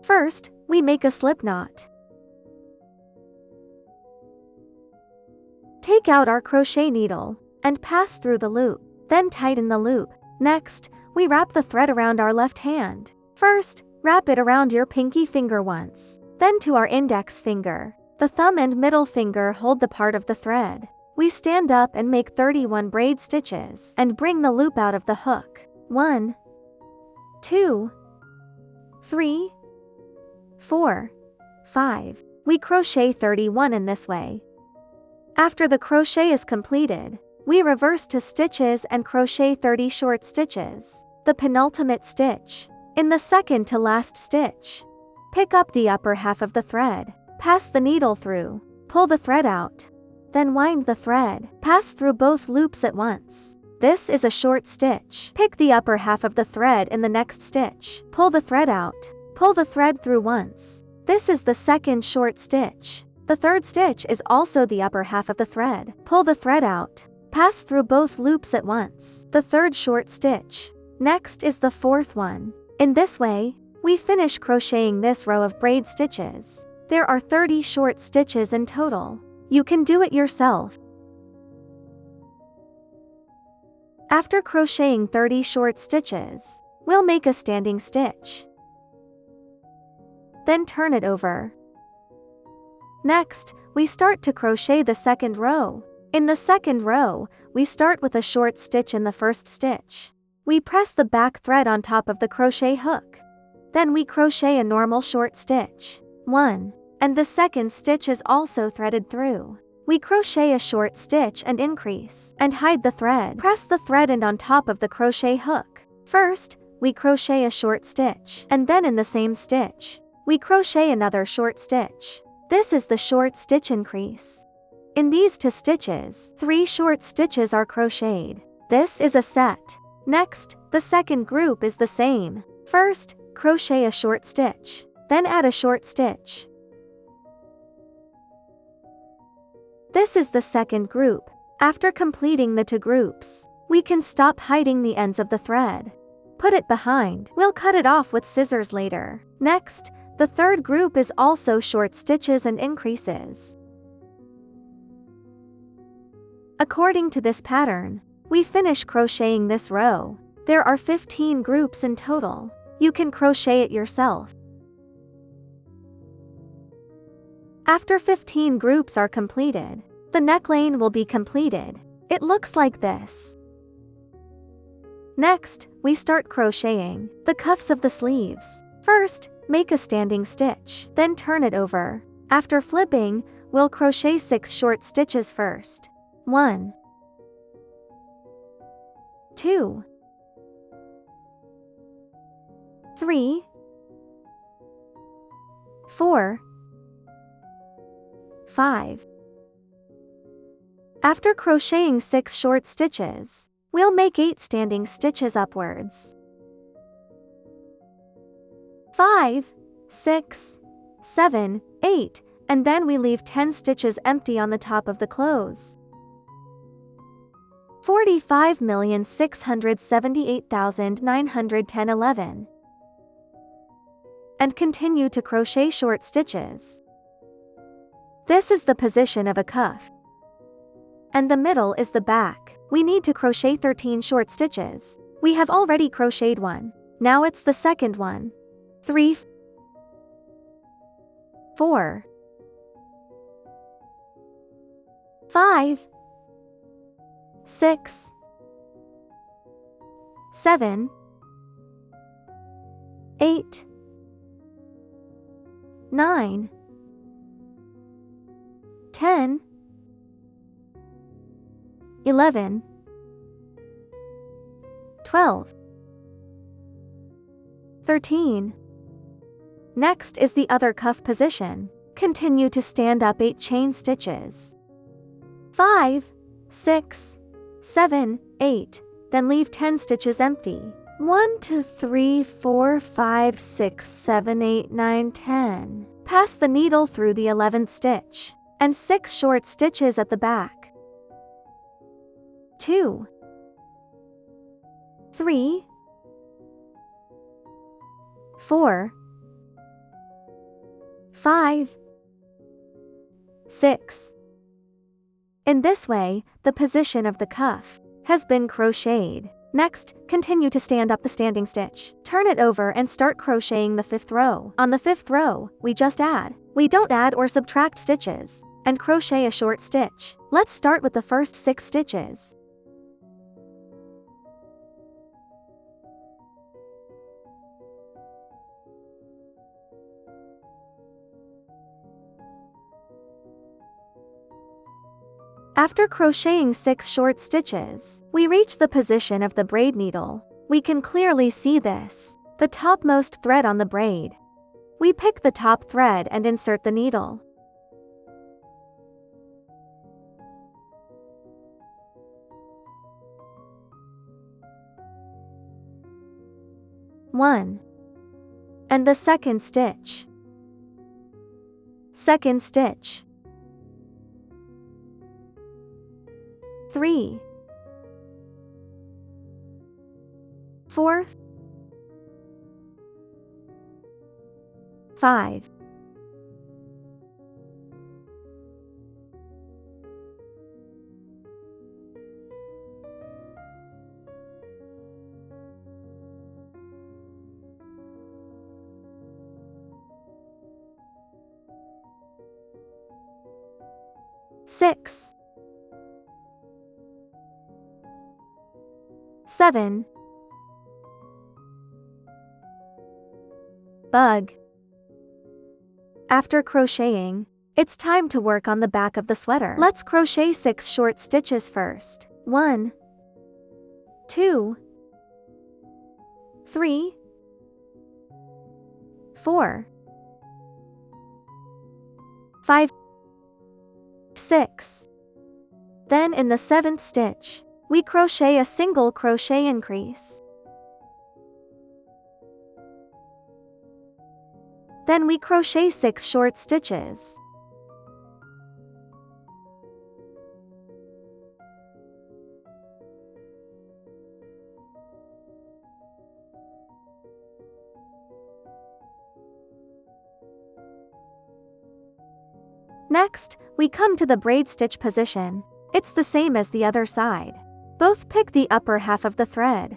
First, we make a slip knot. Take out our crochet needle and pass through the loop, then tighten the loop. Next, we wrap the thread around our left hand. First, wrap it around your pinky finger once, then to our index finger. The thumb and middle finger hold the part of the thread. We stand up and make 31 braid stitches and bring the loop out of the hook. 1, 2, 3, 4, 5. We crochet 31 in this way. After the crochet is completed, we reverse to stitches and crochet 30 short stitches, the penultimate stitch. In the second to last stitch, pick up the upper half of the thread, pass the needle through, pull the thread out, then wind the thread, pass through both loops at once. This is a short stitch. Pick the upper half of the thread in the next stitch, pull the thread out, pull the thread through once. This is the second short stitch. The third stitch is also the upper half of the thread. Pull the thread out, pass through both loops at once. The third short stitch. Next is the fourth one. In this way, we finish crocheting this row of braid stitches. There are 30 short stitches in total. You can do it yourself. After crocheting 30 short stitches, we'll make a standing stitch. Then turn it over. Next, we start to crochet the second row. In the second row, we start with a short stitch in the first stitch. We press the back thread on top of the crochet hook. Then we crochet a normal short stitch. 1. And the second stitch is also threaded through. We crochet a short stitch and increase, and hide the thread. Press the thread end on top of the crochet hook. First, we crochet a short stitch, and then in the same stitch, we crochet another short stitch. This is the short stitch increase. In these 2 stitches, 3 short stitches are crocheted. This is a set. Next, the second group is the same. First, crochet a short stitch, then add a short stitch. This is the second group. After completing the 2 groups, we can stop hiding the ends of the thread. Put it behind. We'll cut it off with scissors later. Next, the third group is also short stitches and increases. According to this pattern, we finish crocheting this row. There are 15 groups in total. You can crochet it yourself. After 15 groups are completed, the neckline will be completed. It looks like this. Next, we start crocheting the cuffs of the sleeves. First, make a standing stitch, then turn it over. After flipping, we'll crochet 6 short stitches first. 1, 2, 3, 4, 5. After crocheting 6 short stitches, we'll make 8 standing stitches upwards. 5, 6, 7, 8, and then we leave 10 stitches empty on the top of the clothes. 45,678,910.11. And continue to crochet short stitches. This is the position of a cuff. And the middle is the back. We need to crochet 13 short stitches. We have already crocheted 1. Now it's the second one. 3, 4, 5, 6, 7, 8, 9, 10, 11, 12, 13. Next is the other cuff position. Continue to stand up 8 chain stitches. 5, 6, 7, 8, then leave 10 stitches empty. 1, 2, 3, 4, 5, 6, 7, 8, 9, 10. Pass the needle through the 11th stitch, and 6 short stitches at the back. 2, 3, 4, 5, 6. In this way, the position of the cuff has been crocheted. Next, continue to stand up the standing stitch. Turn it over and start crocheting the 5th row. On the 5th row, we don't add or subtract stitches, and crochet a short stitch. Let's start with the first 6 stitches. After crocheting 6 short stitches, we reach the position of the braid needle. We can clearly see this, the topmost thread on the braid. We pick the top thread and insert the needle. One. And the second stitch. Second stitch. 3. 4. 5. 6. 7. Bug. After crocheting, it's time to work on the back of the sweater. Let's crochet 6 short stitches first. 1, 2, 3, 4, 5, 6. Then in the 7th stitch, we crochet a single crochet increase. Then we crochet 6 short stitches. Next, we come to the braid stitch position. It's the same as the other side. Both pick the upper half of the thread.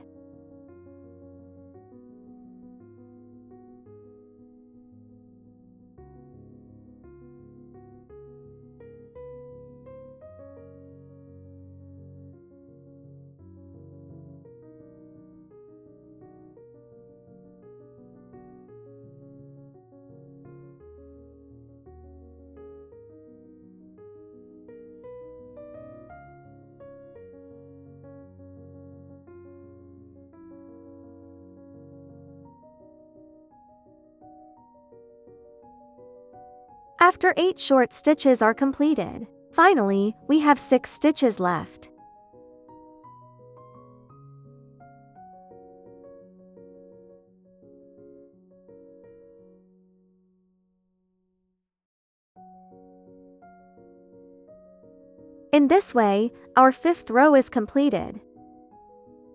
After 8 short stitches are completed, finally, we have 6 stitches left. In this way, our 5th row is completed.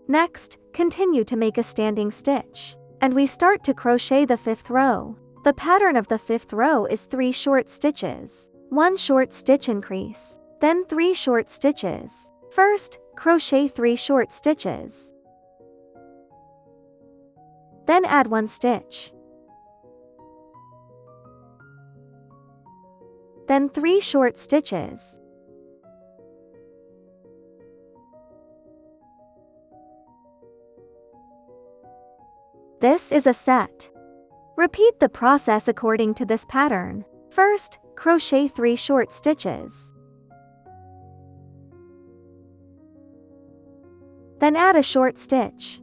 Next, continue to make a standing stitch, and we start to crochet the 5th row. The pattern of the 5th row is 3 short stitches, 1 short stitch increase, then 3 short stitches. First, crochet 3 short stitches. Then add 1 stitch. Then 3 short stitches. This is a set. Repeat the process according to this pattern. First, crochet 3 short stitches. Then add a short stitch.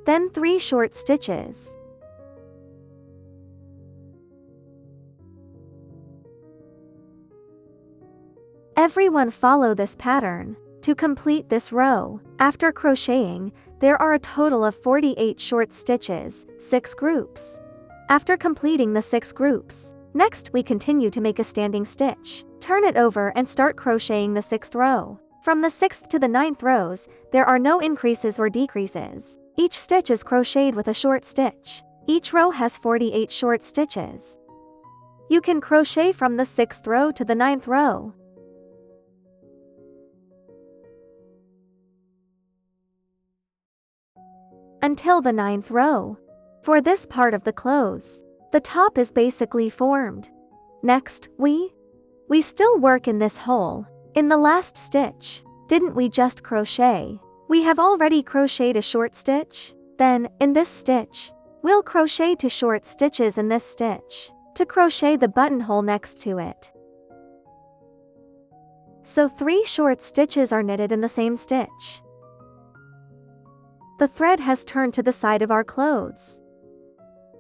Then 3 short stitches. Everyone follow this pattern. To complete this row, after crocheting, there are a total of 48 short stitches, 6 groups. After completing the 6 groups, next we continue to make a standing stitch. Turn it over and start crocheting the 6th row. From the 6th to the 9th rows, there are no increases or decreases. Each stitch is crocheted with a short stitch. Each row has 48 short stitches. You can crochet from the 6th row to the 9th row. Until the 9th row. For this part of the clothes, the top is basically formed. Next, we still work in this hole. In the last stitch, didn't we just crochet? We have already crocheted a short stitch. Then, in this stitch, we'll crochet 2 short stitches in this stitch to crochet the buttonhole next to it. So 3 short stitches are knitted in the same stitch. The thread has turned to the side of our clothes.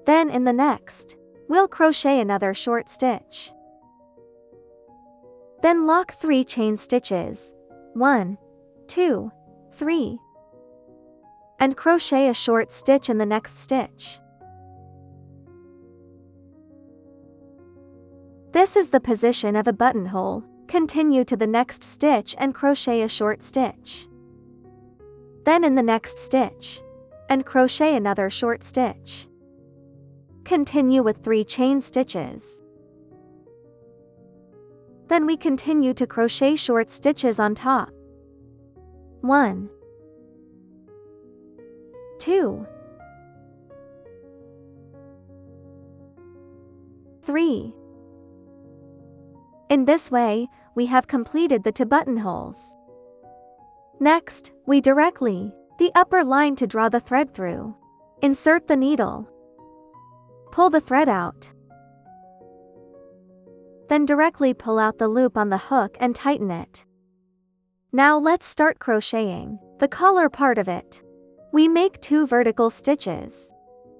Then in the next, we'll crochet another short stitch. Then lock 3 chain stitches, 1, 2, 3, and crochet a short stitch in the next stitch. This is the position of a buttonhole. Continue to the next stitch and crochet a short stitch. Then in the next stitch, and crochet another short stitch. Continue with 3 chain stitches. Then we continue to crochet short stitches on top. 1, 2, 3. In this way, we have completed the 2 buttonholes. Next, we directly the upper line to draw the thread through. Insert the needle. Pull the thread out. Then directly pull out the loop on the hook and tighten it. Now let's start crocheting the collar part of it. We make 2 vertical stitches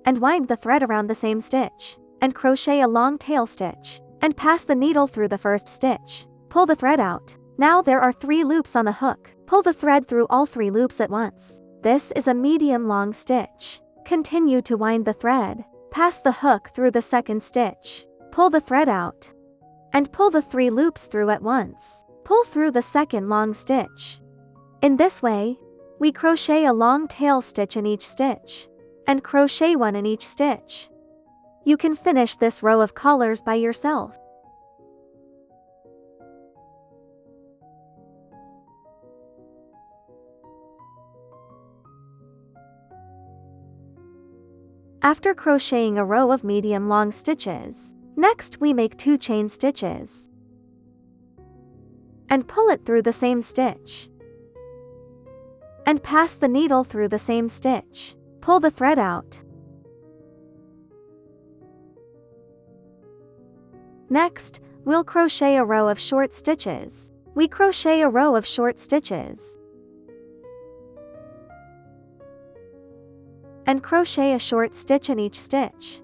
and wind the thread around the same stitch and crochet a long tail stitch and pass the needle through the first stitch. Pull the thread out. Now there are 3 loops on the hook. Pull the thread through all 3 loops at once. This is a medium long stitch. Continue to wind the thread. Pass the hook through the second stitch. Pull the thread out. And pull the 3 loops through at once. Pull through the second long stitch. In this way, we crochet a long tail stitch in each stitch. And crochet 1 in each stitch. You can finish this row of collars by yourself. After crocheting a row of medium long stitches, next we make 2 chain stitches and pull it through the same stitch and pass the needle through the same stitch. Pull the thread out. Next, we'll crochet a row of short stitches. We crochet a row of short stitches and crochet a short stitch in each stitch.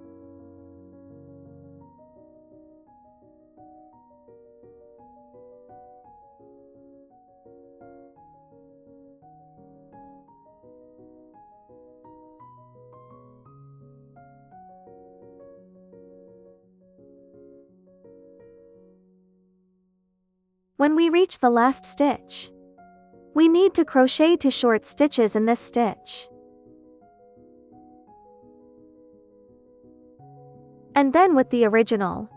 When we reach the last stitch, we need to crochet 2 short stitches in this stitch. And then with the original,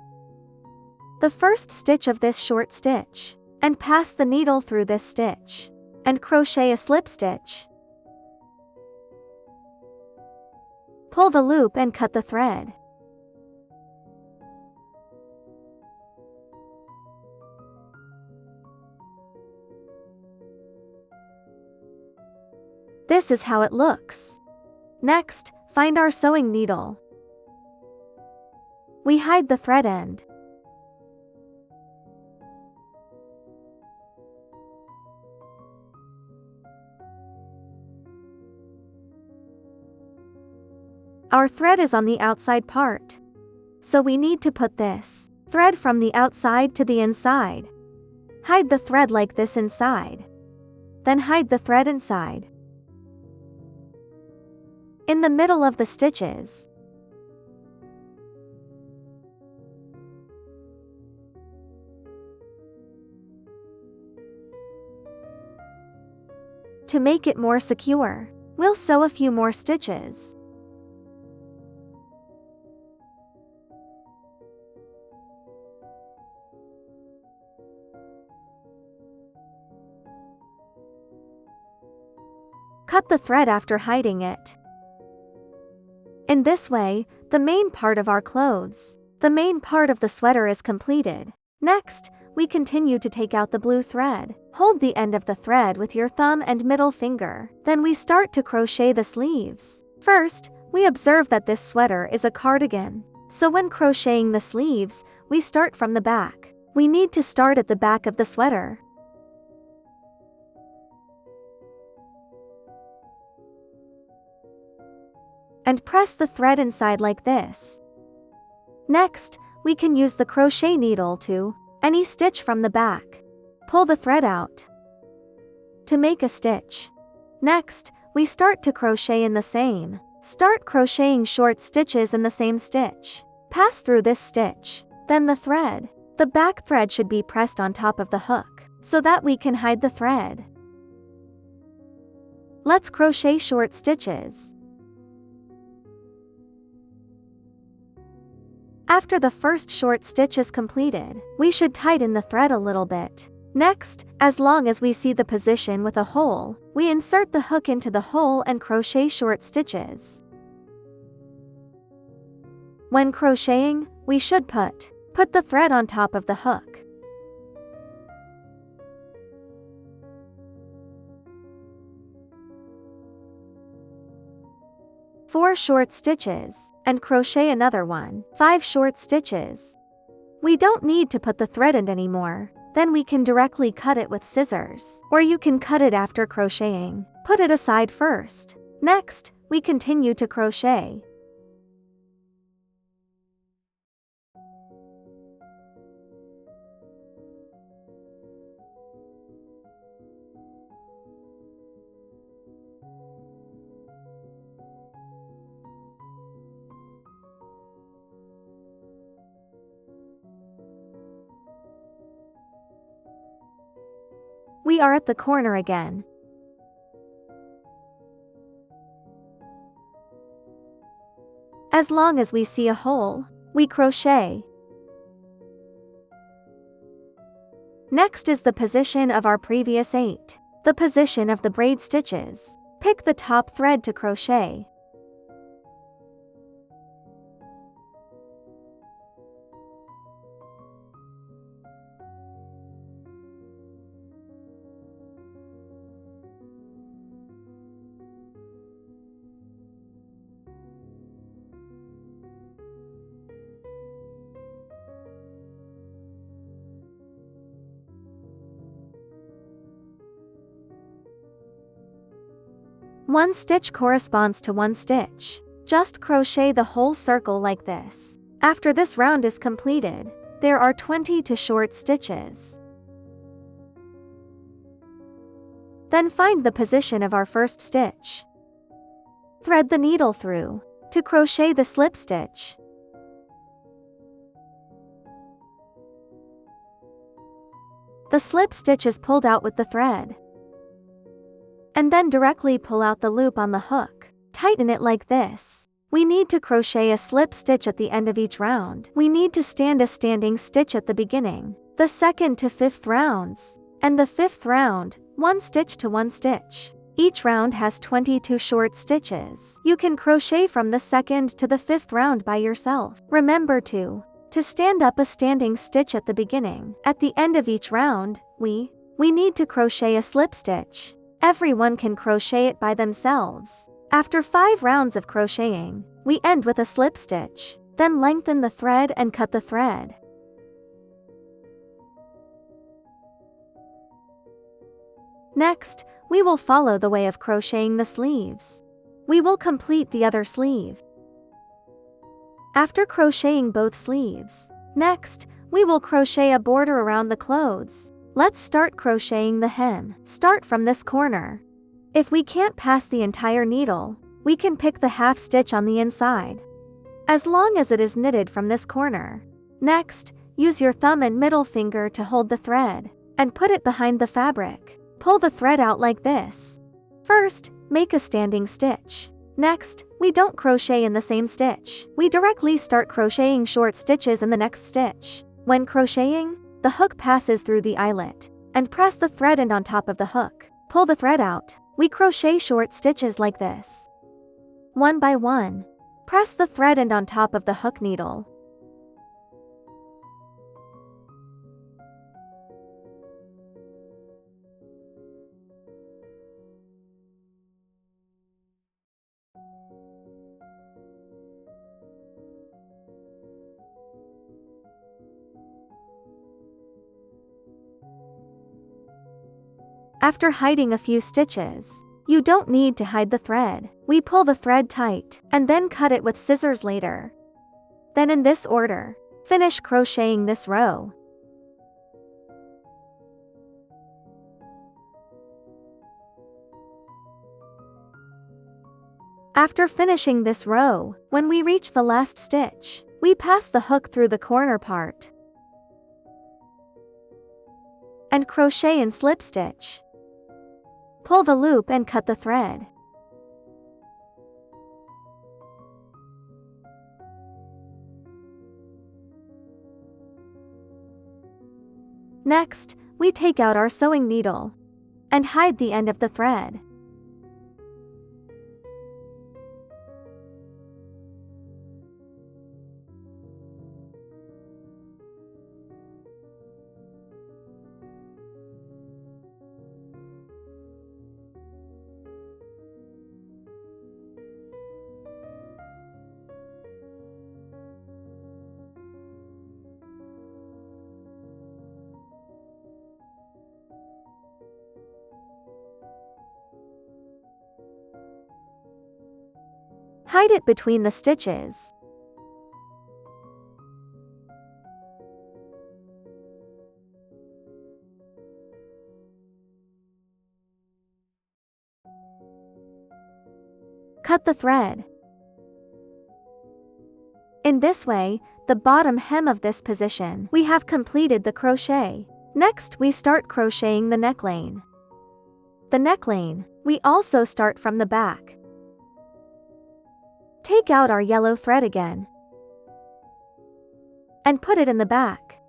the first stitch of this short stitch, and pass the needle through this stitch, and crochet a slip stitch. Pull the loop and cut the thread. This is how it looks. Next, find our sewing needle. We hide the thread end. Our thread is on the outside part, so we need to put this thread from the outside to the inside. Hide the thread like this inside. Then hide the thread inside. In the middle of the stitches, to make it more secure, we'll sew a few more stitches. Cut the thread after hiding it. In this way, the main part of our clothes, the main part of the sweater is completed. Next, we continue to take out the blue thread. Hold the end of the thread with your thumb and middle finger. Then we start to crochet the sleeves. First, we observe that this sweater is a cardigan. So when crocheting the sleeves, we start from the back. We need to start at the back of the sweater. And press the thread inside like this. Next, we can use the crochet needle to any stitch from the back. Pull the thread out to make a stitch. Next, we start to crochet in the same. Start crocheting short stitches in the same stitch. Pass through this stitch. Then the thread. The back thread should be pressed on top of the hook, so that we can hide the thread. Let's crochet short stitches. After the first short stitch is completed, we should tighten the thread a little bit. Next, as long as we see the position with a hole, we insert the hook into the hole and crochet short stitches. When crocheting, we should put the thread on top of the hook. Four short stitches, and crochet another one. 5 short stitches. We don't need to put the thread in anymore. Then we can directly cut it with scissors, or you can cut it after crocheting. Put it aside first. Next, we continue to crochet. We are at the corner again. As long as we see a hole, we crochet. Next is the position of our previous 8. The position of the braid stitches. Pick the top thread to crochet. One stitch corresponds to one stitch. Just crochet the whole circle like this. After this round is completed, there are 22 short stitches. Then find the position of our first stitch. Thread the needle through to crochet the slip stitch. The slip stitch is pulled out with the thread. And then directly pull out the loop on the hook. Tighten it like this. We need to crochet a slip stitch at the end of each round. We need to stand a standing stitch at the beginning, the 2nd to 5th rounds, and the 5th round, 1 stitch to 1 stitch. Each round has 22 short stitches. You can crochet from the 2nd to the 5th round by yourself. Remember to stand up a standing stitch at the beginning. At the end of each round, we need to crochet a slip stitch. Everyone can crochet it by themselves. After 5 rounds of crocheting, we end with a slip stitch. Then lengthen the thread and cut the thread. Next, we will follow the way of crocheting the sleeves. We will complete the other sleeve. After crocheting both sleeves, next, we will crochet a border around the clothes. Let's start crocheting the hem. Start from this corner. If we can't pass the entire needle, we can pick the half stitch on the inside, as long as it is knitted from this corner. Next, use your thumb and middle finger to hold the thread, and put it behind the fabric. Pull the thread out like this. First, make a standing stitch. Next, we don't crochet in the same stitch. We directly start crocheting short stitches in the next stitch. When crocheting, the hook passes through the eyelet, and press the thread end on top of the hook. Pull the thread out. We crochet short stitches like this. One by one. Press the thread end on top of the hook needle. After hiding a few stitches, you don't need to hide the thread. We pull the thread tight, and then cut it with scissors later. Then in this order, finish crocheting this row. After finishing this row, when we reach the last stitch, we pass the hook through the corner part and crochet and slip stitch. Pull the loop and cut the thread. Next, we take out our sewing needle and hide the end of the thread. Hide it between the stitches. Cut the thread. In this way, the bottom hem of this position, we have completed the crochet. Next, we start crocheting the neckline. The neckline, we also start from the back. Take out our yellow thread again and put it in the back.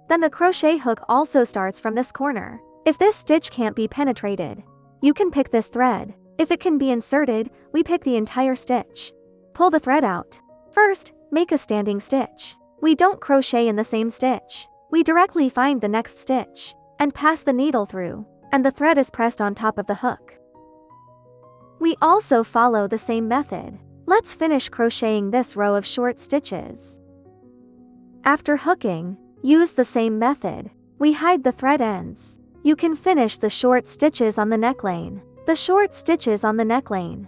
Then the crochet hook also starts from this corner. If this stitch can't be penetrated, you can pick this thread. If it can be inserted, we pick the entire stitch. Pull the thread out. First, make a standing stitch. We don't crochet in the same stitch. We directly find the next stitch and pass the needle through, and the thread is pressed on top of the hook. We also follow the same method. Let's finish crocheting this row of short stitches. After hooking, use the same method. We hide the thread ends. You can finish the short stitches on the neckline. The short stitches on the neckline.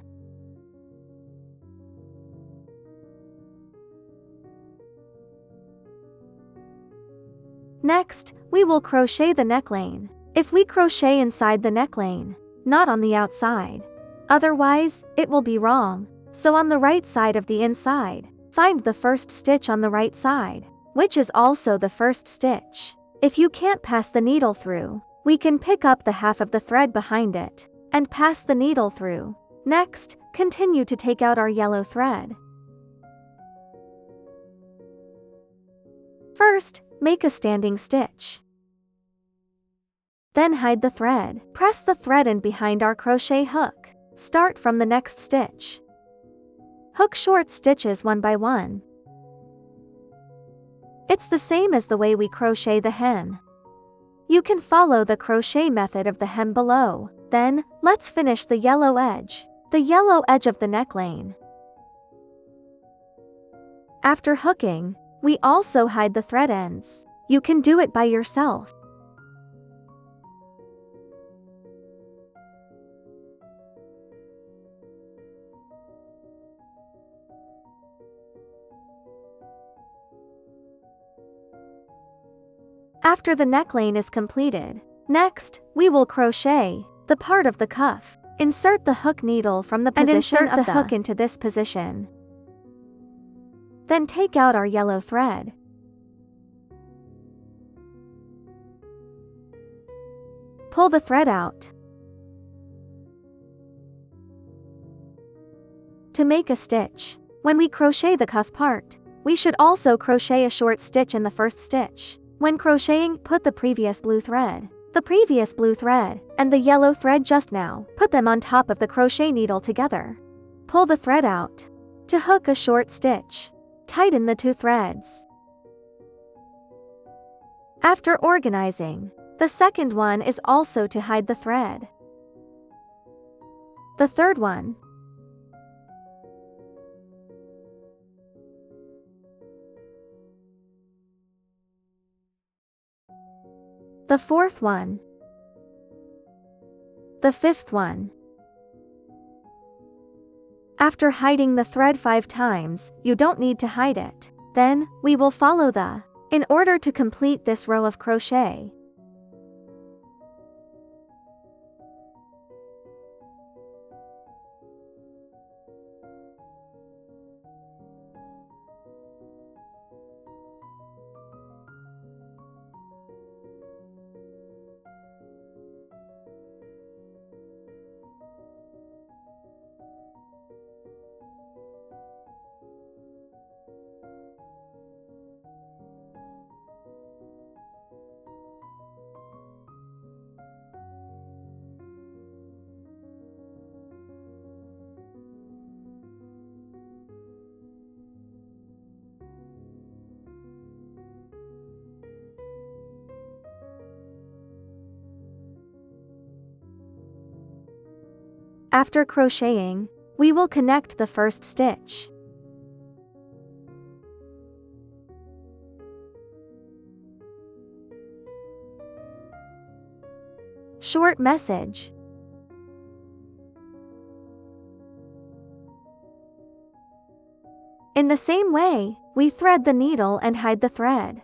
Next, we will crochet the neckline. If we crochet inside the neckline, not on the outside. Otherwise, it will be wrong. So on the right side of the inside, find the first stitch on the right side, which is also the first stitch. If you can't pass the needle through, we can pick up the half of the thread behind it and pass the needle through. Next, continue to take out our yellow thread. First, make a standing stitch. Then hide the thread. Press the thread in behind our crochet hook. Start from the next stitch. Hook short stitches one by one. It's the same as the way we crochet the hem. You can follow the crochet method of the hem below. Then, let's finish the yellow edge. The yellow edge of the neckline. After hooking, we also hide the thread ends. You can do it by yourself. After the neckline is completed, next, we will crochet the part of the cuff. Insert the hook needle from the position of the hook into this position. Then take out our yellow thread. Pull the thread out. To make a stitch. When we crochet the cuff part, we should also crochet a short stitch in the first stitch. When crocheting, put the previous blue thread, and the yellow thread just now, put them on top of the crochet needle together. Pull the thread out. To hook a short stitch, tighten the 2 threads. After organizing, the second one is also to hide the thread. The third one. The fourth one. The fifth one. After hiding the thread 5 times, you don't need to hide it. Then, we will follow in order to complete this row of crochet. After crocheting, we will connect the first stitch. Short message. In the same way, we thread the needle and hide the thread.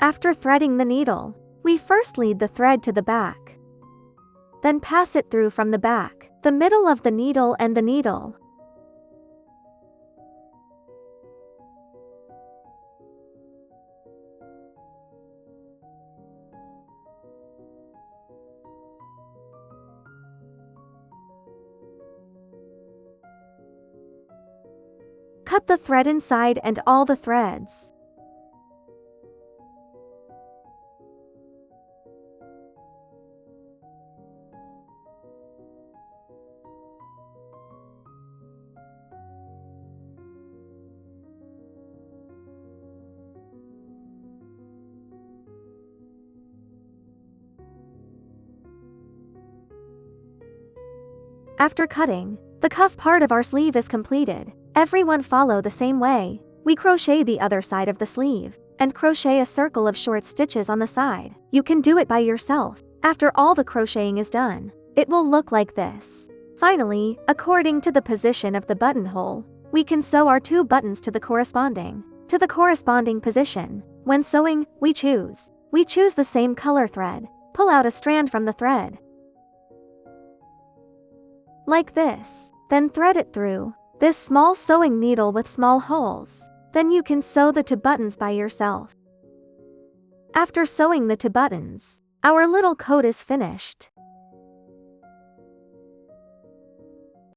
After threading the needle, we first lead the thread to the back. Then pass it through from the back, the middle of the needle and the needle. Cut the thread inside and all the threads. After cutting, the cuff part of our sleeve is completed. Everyone follow the same way. We crochet the other side of the sleeve, and crochet a circle of short stitches on the side. You can do it by yourself. After all the crocheting is done, it will look like this. Finally, according to the position of the buttonhole, we can sew our 2 buttons to the corresponding position. When sewing, we choose the same color thread. Pull out a strand from the thread, like this. Then thread it through this small sewing needle with small holes. Then you can sew the 2 buttons by yourself. After sewing the 2 buttons, our little coat is finished.